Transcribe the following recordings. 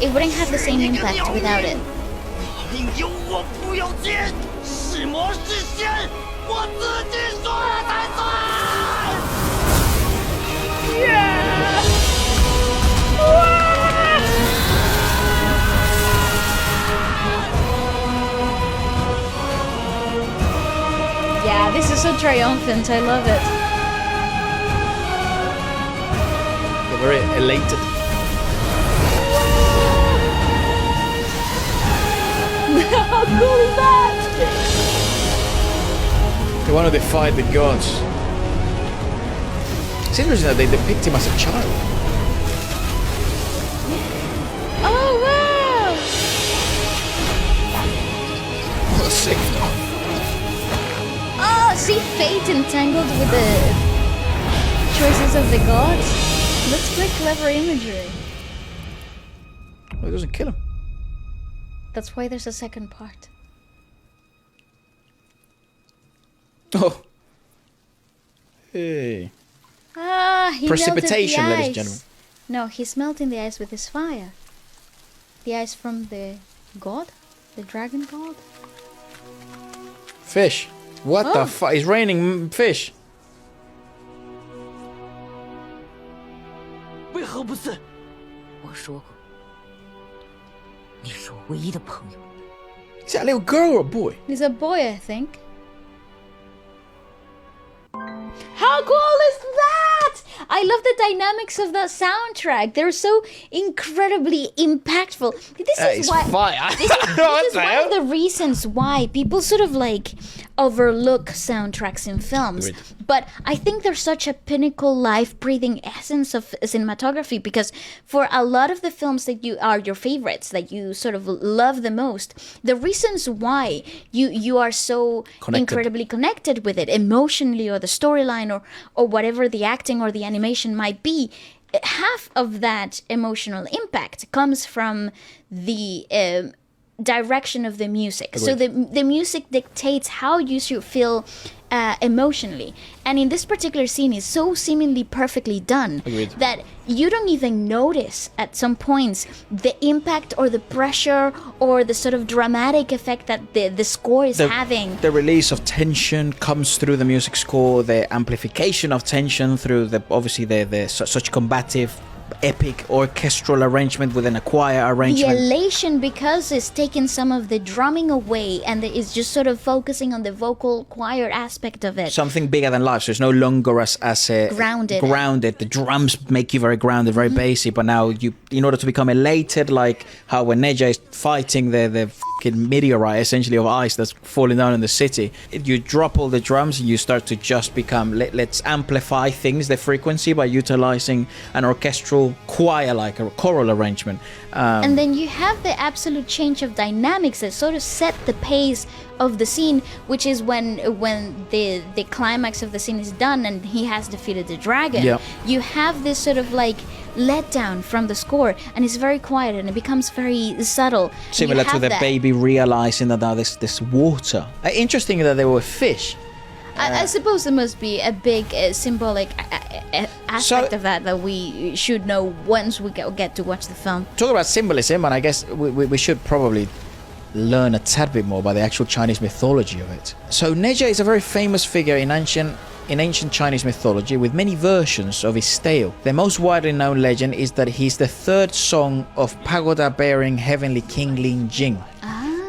it wouldn't have the same impact without it. Yeah, this is so triumphant. I love it. They're very elated. How cool is that? They want to defy the gods. It's interesting that they depict him as a child. Oh wow! What a sick stuff. Oh, see fate entangled with the choices of the gods. That's quite clever imagery. Well, it doesn't kill him. That's why there's a second part. Oh. Hey. Ah, he Precipitation, melted the ladies and ice. gentlemen. No, he's melting the ice with his fire. The ice from the god? The dragon god? Fish. What Oh. the fuck? It's raining fish. 为何不是？我说过，你是我唯一的朋友。 Is that a little girl or a boy? He's a boy, I think. How cool is that? I love the dynamics of that soundtrack. They're so incredibly impactful. This is why fire. this is one of the reasons why people sort of like overlook soundtracks in films. Agreed. But I think they're such a pinnacle, life-breathing essence of cinematography, because for a lot of the films that you are your favorites, that you sort of love the most, the reasons why you are so incredibly connected with it emotionally, or the storyline, or whatever the acting or the animation might be, half of that emotional impact comes from the direction of the music. Agreed. So the music dictates how you should feel emotionally, and in this particular scene is so seemingly perfectly done. Agreed. That you don't even notice at some points the impact or the pressure or the sort of dramatic effect that the score is having. The release of tension comes through the music score, the amplification of tension through such combative, epic orchestral arrangement within a choir The arrangement. elation, because it's taken some of the drumming away and it's just sort of focusing on the vocal choir aspect of it. Something bigger than life, so it's no longer as Grounded. The drums make you very grounded, very basic, but now you, in order to become elated, like how when Neja is fighting the fucking meteorite essentially of ice that's falling down in the city, you drop all the drums and you start to just become, let's amplify things, the frequency, by utilizing an orchestral choir, like a choral arrangement. And then you have the absolute change of dynamics that sort of set the pace of the scene, which is when the climax of the scene is done and he has defeated the dragon. Yeah. You have this sort of like letdown from the score, and it's very quiet and it becomes very subtle. Similar to the baby realizing that now there's water. Interesting that there were fish. I suppose there must be a big symbolic aspect of that we should know once we get to watch the film. Talk about symbolism, and I guess we should probably learn a tad bit more about the actual Chinese mythology of it. So Neja is a very famous figure in ancient Chinese mythology, with many versions of his tale. The most widely known legend is that he's the third son of pagoda-bearing heavenly king Lin Jing.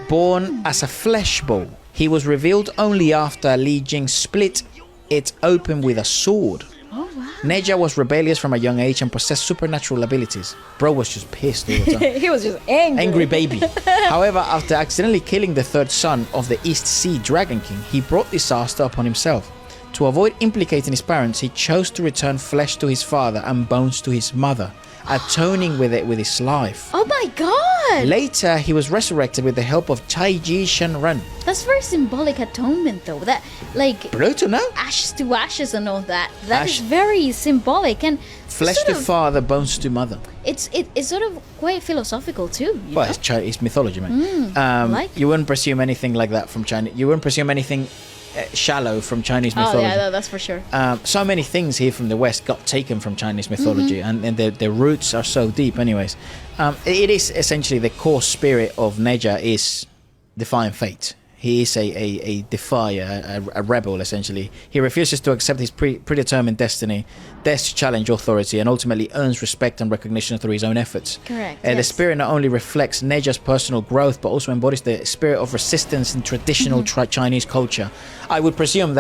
Born as a flesh ball, he was revealed only after Li Jing split it open with a sword. Oh wow. Neja was rebellious from a young age and possessed supernatural abilities. Bro was just pissed all the time. He was just angry. Angry baby. However, after accidentally killing the third son of the East Sea Dragon King, he brought disaster upon himself. To avoid implicating his parents, he chose to return flesh to his father and bones to his mother, atoning with it with his life. Oh my god! Later, he was resurrected with the help of Taiji Shenren. That's very symbolic atonement, though. That, like, Brutal, no? ashes to ashes and all that. That is Ash- very symbolic, and Flesh sort to of- father, bones to mother. It's sort of quite philosophical too. You Well, know? it's mythology, man. like You wouldn't presume anything like that from China. You wouldn't presume anything shallow from Chinese Oh mythology. yeah, that's for sure. So many things here from the West got taken from Chinese mythology, and their roots are so deep. Anyways, it is essentially the core spirit of Neja is defying fate. He is a defier, a rebel, essentially. He refuses to accept his predetermined destiny, dares to challenge authority, and ultimately earns respect and recognition through his own efforts. Correct. The Yes. spirit not only reflects Neja's personal growth, but also embodies the spirit of resistance in traditional Chinese culture. I would presume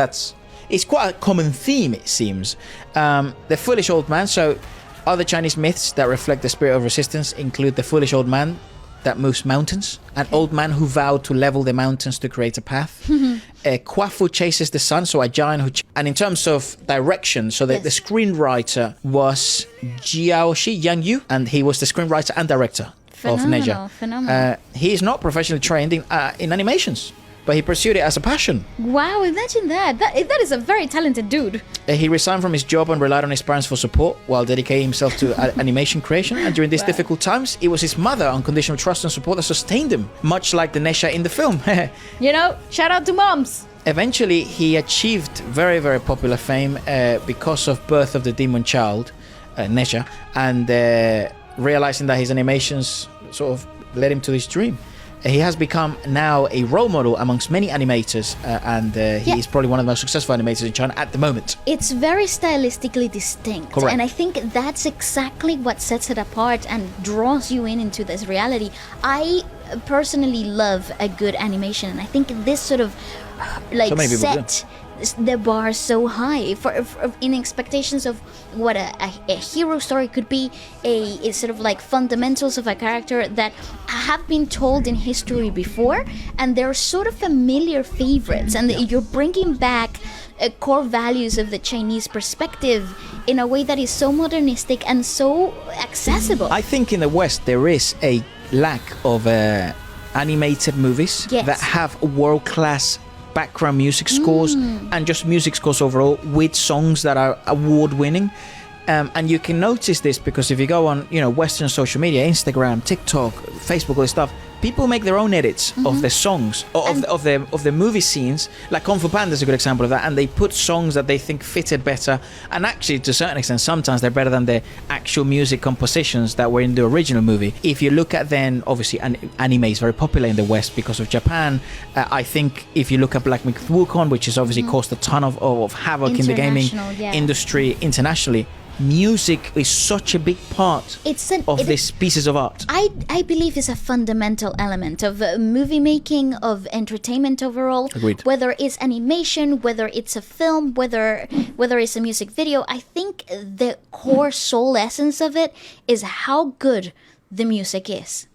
it's quite a common theme, it seems. The foolish old man. So, other Chinese myths that reflect the spirit of resistance include the foolish old man that moves mountains, an old man who vowed to level the mountains to create a path. Kwafu chases the sun, so a giant who... and in terms of direction, so the screenwriter was Jiaoshi Yang Yu, and he was the screenwriter and director of Neja. Phenomenal. He is not professionally trained in animations, but he pursued it as a passion. Wow, imagine that. That is a very talented dude. He resigned from his job and relied on his parents for support while dedicating himself to animation creation. And during these difficult times, it was his mother, unconditional trust and support, that sustained him, much like the Nesha in the film. You know, shout out to moms. Eventually, he achieved very, very popular fame because of Birth of the Demon Child, Nesha, and realizing that his animations sort of led him to this dream. He has become now a role model amongst many animators, and he is probably one of the most successful animators in China at the moment. It's very stylistically distinct. Correct. And I think that's exactly what sets it apart and draws you into this reality. I personally love a good animation, and I think this sort of like So many people set the bar so high for in expectations of what a hero story could be, a sort of like fundamentals of a character that have been told in history before, and they're sort of familiar favorites, and you're bringing back core values of the Chinese perspective in a way that is so modernistic and so accessible. I think in the West there is a lack of animated movies Yes. that have world-class background music scores and just music scores overall with songs that are award-winning. And you can notice this because if you go on, Western social media, Instagram, TikTok, Facebook, all this stuff, people make their own edits of the songs of the movie scenes. Like Kung Fu Panda is a good example of that, and they put songs that they think fitted better. And actually, to a certain extent, sometimes they're better than the actual music compositions that were in the original movie. If you look at then, obviously, anime is very popular in the West because of Japan. I think if you look at Black Myth Wukong, which has obviously caused a ton of havoc in the gaming industry internationally. Music is such a big part of these pieces of art. I believe is a fundamental element of movie making, of entertainment overall. Agreed. Whether it's animation, whether it's a film, whether it's a music video, I think the core soul essence of it is how good the music is.